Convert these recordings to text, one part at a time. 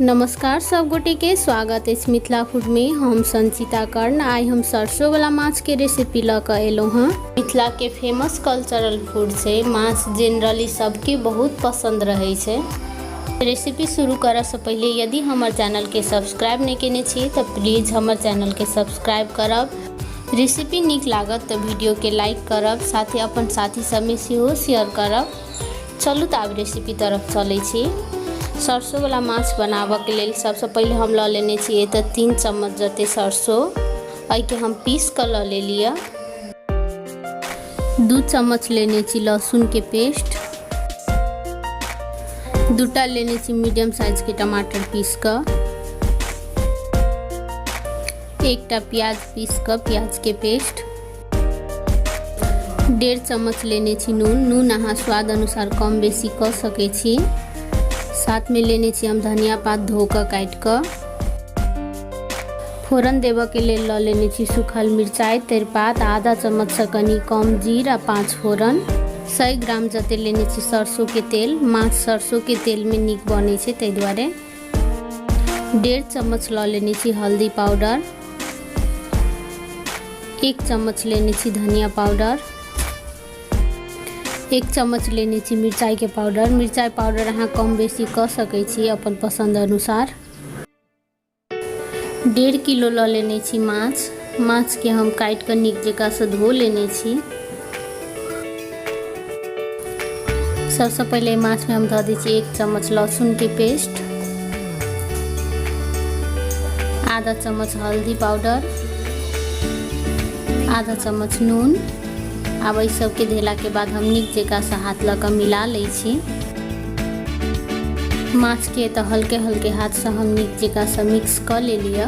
नमस्कार सब गोटे के स्वागत है मिथिला फूड में। हम संचिता कर्ण आई हम सरसों वाला माछ के रेसिपी लक एलौ हाँ। मिथिला के फेमस कल्चरल फूड से माछ जनरली सबके बहुत पसंद रहे छे। रेसिपी शुरू करे से पहले यदि हमार चैनल के सब्सक्राइब नहीं केने छी तो प्लीज हमार चैनल के सब्सक्राइब करब। रेसिपी निक लागत तो वीडियो के लाइक करब, साथ ही अपन साथी सब में सेहो शेयर करब। चलू तो आब रेसिपी तरफ चले छी। सरसों वाला माछ बनाबे के लिए सबसे पहले हम ल लेने छी 3 चम्मच जते सरसों, आई के हम पीस कर ल ले लिया। 2 चम्मच लेने छी लहसुन के पेस्ट, 2टा लेने छी मीडियम साइज के टमाटर पीस कर, 1टा प्याज पीस कर प्याज के पेस्ट, 1.5 चम्मच लेने छी नून अहाँ स्वाद अनुसार कम बेसी कर सके छी। साथ में लेने छी हम धनिया पात धोकर काट कर। फोरन देव के लिए ल लेने छी सूखल मिर्चाई, तेजपात, आधा चम्मच से कनी कम जीरा, 5 फोरन, 100 ग्राम जते लेने छी सरसों के तेल। माछ सरसों के तेल में निक बने छे तै दुआरे। 1.5 चम्मच ल लेने छी हल्दी पाउडर, 1 चम्मच लेने छी धनिया पाउडर, 1 चम्मच लेने छी मिर्चाई के पाउडर। मिर्चाई पाउडर अहाँ कम बेसी कर सके छी अपन पसंद अनुसार। 1.5 किलो ल लेने छी माछ के हम काट कर निक जगह से धो लेने छी। सबसे पहले माछ में हम धो दी छी 1 चम्मच लहसुन के पेस्ट, आधा चम्मच हल्दी पाउडर, आधा चम्मच नून। अब इस सब के धेला के बाद हम निक जगह से हाथ लगा मिला ले छी। माछ के तो हल्के हल्के हाथ से हम निक जगह से मिक्स कर ले लिया।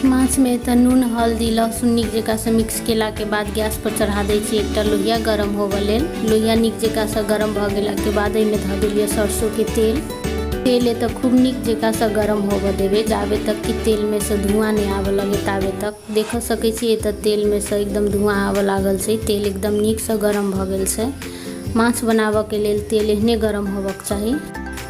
माछ में तो नून हल्दी लहसुन निक जगह से मिक्स केला के बाद गैस पर चढ़ा दै छी एकटा लोहिया गरम होबे लेल। लोहिया निक जगह से गरम भ गेला के बाद एमे धऽ देलिए सरसों के तेल तो खूब निक जगह से गरम होबे देवे, जाबे तक कि तेल में से धुआं नहीं आवे लगे ताबे तक। देख सके छी तो तेल में से एकदम धुआं आवे लागल छै, तेल एकदम निक से गरम भ गेल छै। माछ बनाबे के लेल तेल एहने गरम होबक चाही।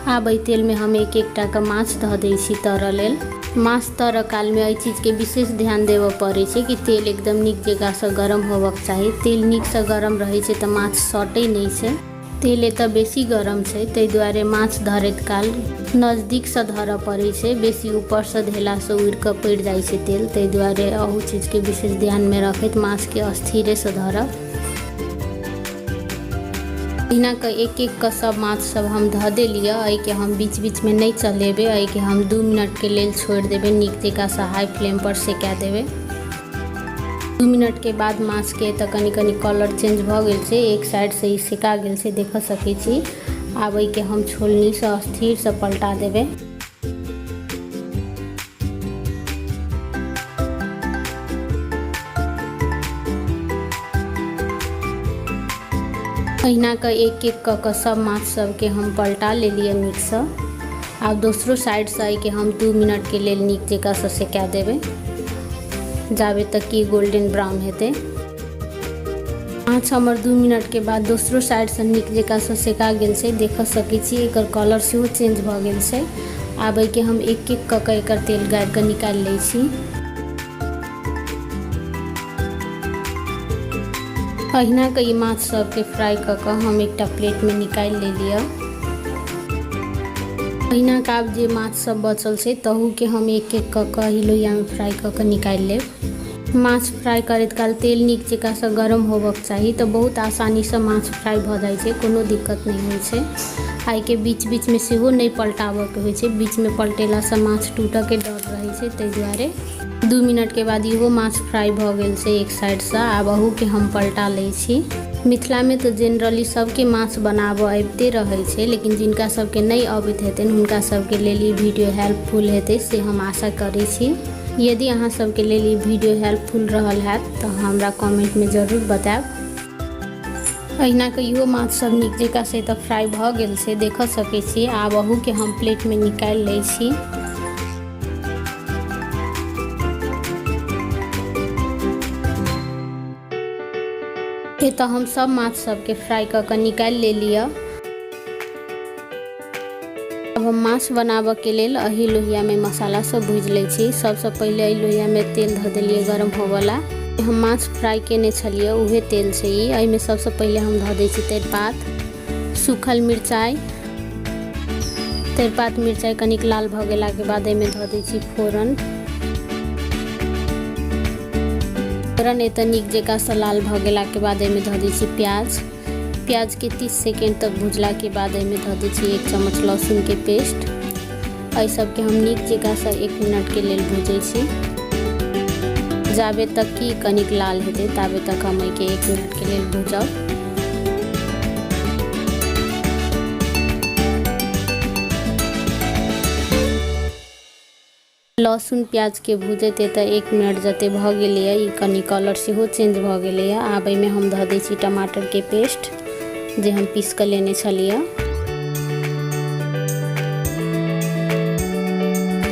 आब एहि तेल में हम एक-एकटा के माछ धऽ दै छी तरऽ लेल। माछ तरऽ काल में एहि चीज के विशेष ध्यान देवे पड़े छै कि तेल एकदम निक जगह से गरम होबक चाही। तेल निक से गरम रहे छै तो माछ सटै नहीं छै। तेल एतऽ बेसी गरम छै तै दुआरे माछ धरैत काल नजदीक से धरऽ पड़े छै, बेसी ऊपर से धेला से उड़ कऽ पड़ जाय छै तेल। तै दुआरे अहू चीज के विशेष ध्यान में रखैत माछ के स्थिरे से धरब। एहिना के एक-एक के सब माछ सब हम धऽ देलिए। एहि के हम बीच बीच में नहीं चलेबे, एहि के हम 2 मिनट के लेल छोड़ देबे, निक जगह से हाई फ्लेम पर सेका देबे। 2 मिनट के बाद माछ के तो कनी कलर चेंज भ गेल छै, एक साइड से ही सेका गेल छै देख सके छी। आब एहि के हम छोलनी से स्थिर से पलटा देबे। अहिना के एक-एक के सब माछ सब के हम पलटा ले लिए नीक से। आब दूसरो साइड से के हम 2 मिनट के लेल निक जगह से सेका देबे, जाबे तक कि गोल्डन ब्राउन हेते। माछ हमर 2 मिनट के बाद दूसरो साइड से निक जगह से सेका गेल छै, देख सके छी एकर कलर सेहो चेंज भ गेल छै। आब के हम एक-एक के एकर तेल गारि के निकाल ले छी। अहिना के ई माछ सब के फ्राई क के हम एकटा प्लेट में निकाल ले लिया। अहिना के आब जे माछ सब बचल छै तहू के हम एक-एक के लोहिया में फ्राई क के निकाल लेब। माछ फ्राई करैत काल तेल निक जगह से गरम होबक चाही, तो बहुत आसानी से माछ फ्राई भ जाय छै, कोनो दिक्कत नहीं होइ छै। आई के बीच बीच में सेहो नहीं पलटाबे के होइ छै, बीच में पलटेला से माछ टूटऽ के डर रहे छै। तै दुआरे 2 मिनट के बाद इहो माछ फ्राई भ गेल छै एक साइड से। आब अहू के हम पलटा ले छी। मिथिला में तो जनरली सबके माछ बनाबे आबिते रहे छै, लेकिन जिनका सबके नहीं अबैत हेतनि हुनका सबके लेल ई वीडियो हेल्पफुल हेतै से हम आशा करै छी। यदि अहाँ सबके लेल ई वीडियो हेल्पफुल रहल हैत तो हमरा कमेंट में जरूर बताएब। अहिना के इहो माछ सब निक जगह से तो फ्राई भ गेल छै, देख सके छी। आब अहू के हम प्लेट में निकाल ले छी। तो हम सब माछ सब के फ्राई क के निकाल ले लिया। अब हम माछ बनाबऽ के लेल एही लोहिया में मसाला सब भूज लै छी। सबसे पहले एही लोहिया में तेल धऽ देलिए गरम होवला। हम माछ फ्राई केने छलिए उहे तेल से ही। एहि में सबसे पहले हम धऽ दै छी तेजपात, सूखल मिरचाई। तेजपात मिरचाई कनिक लाल भऽ गेला के बाद एहि में धऽ दै छी फोरन। फोरन एतऽ नीक जेका सँ लाल भऽ गेला के बाद एहि में धऽ दै छी प्याज। प्याज के 30 सेकेंड तक भुजला के बाद एहि में धऽ दै छी 1 चम्मच लहसुन के पेस्ट। एहि सब के हम नीक जेका सँ 1 मिनट के लेल भूजै छी। जाबे तक कि कनिक लाल हेतै ताबे तक हम एके 1 मिनट के लेल भूजब। लहसुन प्याज के भूजैत तऽ 1 मिनट जते भऽ गेलैया, ई कनी कलर सेहो चेंज भऽ गेलैया। आब एहिमे हम धऽ दै छी टमाटर के पेस्ट जे हम पीस कऽ लेने छलिए।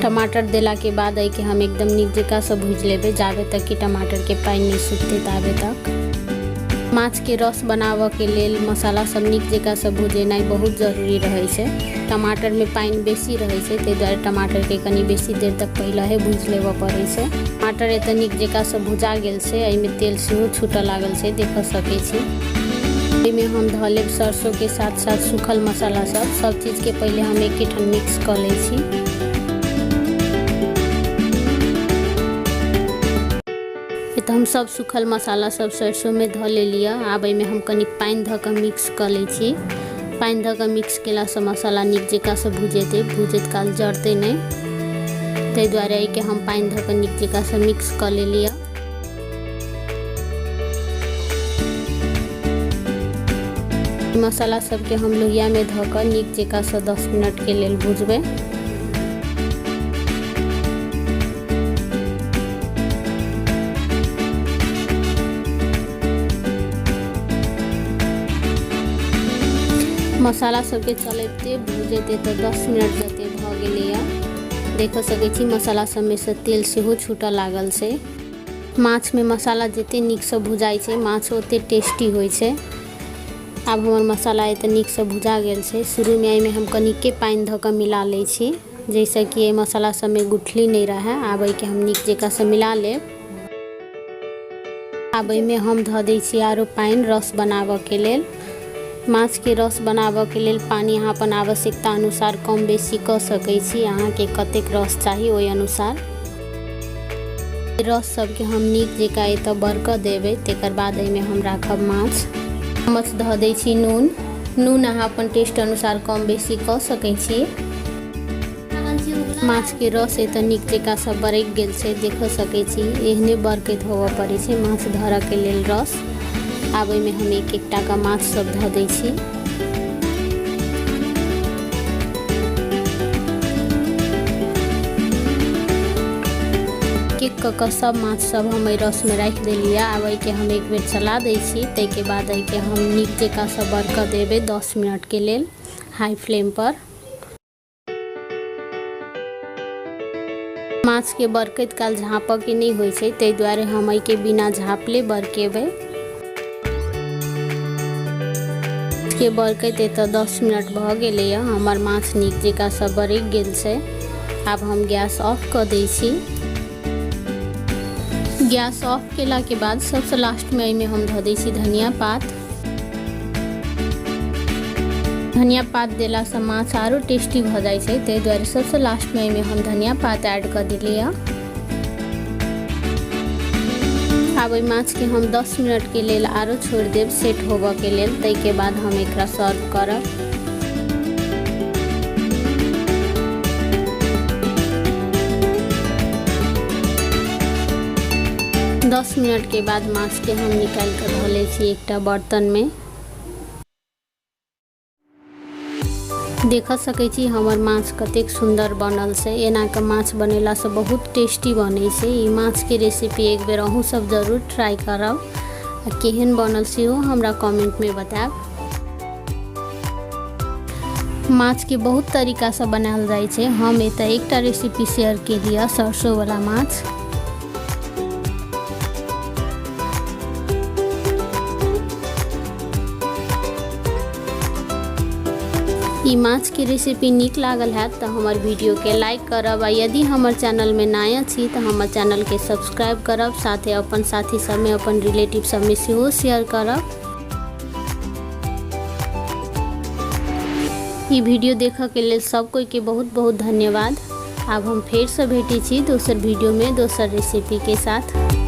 टमाटर देला के बाद एके हम एकदम नीक जेका सँ भूज लेबै जाबे तक कि टमाटर के पानि नहीं सूखते ताबे तक। माछ के रस बनाबऽ के लेल मसाला सब नीक जेका सँ भुजेनाइ बहुत जरूरी रहै छै। टमाटर में पानि बेसी रहै छै, ताहि दुआरे टमाटर के कनी बेसी देर तक पहिलेहे भूज लेबऽ पड़ै छै। टमाटर एतऽ नीक जेका सँ भुजा गेल छै। एहि में तेल सेहो छूटऽ लागल छै, देख सकै छी। एहि में हम धऽ लेब सरसों के साथ साथ सूखल मसाला सब चीज के पहले हम एके ठाम मिक्स कऽ लै छी। तो हम सब सूखल मसाला सब सरसों में धऽ लेलिए। आब एहिमे हम कनी पानि धऽ कऽ मिक्स कऽ लै छी। पानि धऽ कऽ मिक्स केला सँ मसाला नीक जेका सँ भुजेतै, भुजैत काल जरतै नहीं, ताहि दुआरे एके हम पानि धऽ कऽ नीक जेका सँ मिक्स कऽ लेलिए। मसाला सबके हम लोहिया में धऽ कऽ नीक जेका सँ 10 मिनट के लेल भुजबै। मसाला सबके चलते भुजते तो 10 मिनट जते भऽ गेलैया। देख सकै छी मसाला सब में से तेल सेहो छूटऽ लागल छै। माछ में मसाला जते नीक सँ भुजाइ छै माछ ओते टेस्टी होइ छै। आब हमर मसाला एते नीक सँ भुजा गेल छै। शुरू में एहिमे हम कनिके पानि धऽ कऽ मिला लै छी, जैसे कि मसाला सब में गुठली नहीं रहै। आब एके हम नीक जेका सँ मिला लेब। आब एहिमे हम धऽ दै छी आरो पानि रस बनाबऽ के लेल। माछ के रस बनाबऽ के लेल पानी अहाँ अपन आवश्यकता अनुसार कम बेसी कऽ सकै छी। अहाँ के कतेक रस चाही ओहि अनुसार। रस सबके हम नीक जेका एतऽ बरकऽ देबै। तेकर बाद एहिमे हम राखब माछ। चम्मच धऽ दै छी नून। नून अहाँ अपन टेस्ट अनुसार कम बेसी कऽ सकै छी। माछ के रस एतऽ नीक जेका सँ बरकि गेल छै, देख सकै छी। एहने बरकैत होबऽ पड़ै छै माछ धरऽ के लेल रस। आब एहिमे हम एक एकटा का माछ सब धऽ दै छी। एक कऽ सब माछ सब हम एहि रस में राखि देलिए। आब एके हम एक बेर चला दै छी। ताहिके बाद एके हम नीक जेका सँ बरकऽ देबै 10 मिनट के लेल हाई फ्लेम पर। माछ के बरकैत काल झाँपऽ के नहीं होइ छै, ताहि दुआरे हम एके बिना झाँपले बरकेबै। के बरकैत एतऽ 10 मिनट भऽ गेलैया। हमर माछ नीक जेका सँ बरकि गेल छै। आब हम गैस ऑफ कऽ दै छी। गैस ऑफ केला के बाद सबसे लास्ट में एहिमे हम धऽ दै छी धनिया पात। धनिया पात देला सँ माछ आरो टेस्टी भऽ जाइ छै, ताहि दुआरे सबसे लास्ट में एहिमे हम धनिया पात ऐड कऽ देलिए। आब एहि माछ के हम 10 मिनट के लेल आरो छोड़ देब सेट होबऽ के लेल। ताहिके बाद हम एकरा सर्व करब। 10 मिनट के बाद माछ के हम निकाल कर धो ले छी एकटा बर्तन में। देख सकै छी हमर माछ कतेक सुंदर बनल छै। एना के माछ बनेला से बहुत टेस्टी बनै छै। ई माछ के रेसिपी एक बेर अहूँ सब जरूर ट्राई करब। केहन बनल सेहो हमरा कमेंट में बताएब। माछ के बहुत तरीका से बनायल जाय छै। हम एतऽ एकटा रेसिपी शेयर केलिए सरसों वाला माछ। ई माछ के रेसिपी नीक लागल है तो हमार वीडियो के लाइक करब आ यदि हमार चैनल में नया छी तो हमार चैनल के सब्सक्राइब करब, साथे अपन साथी सब में अपन रिलेटिव सब में सेहो शेयर करब। ई वीडियो देखा के लेल सब कोई के बहुत बहुत धन्यवाद। अब हम फिर से भेटी छी दोसर वीडियो में दोसर रेसिपी के साथ।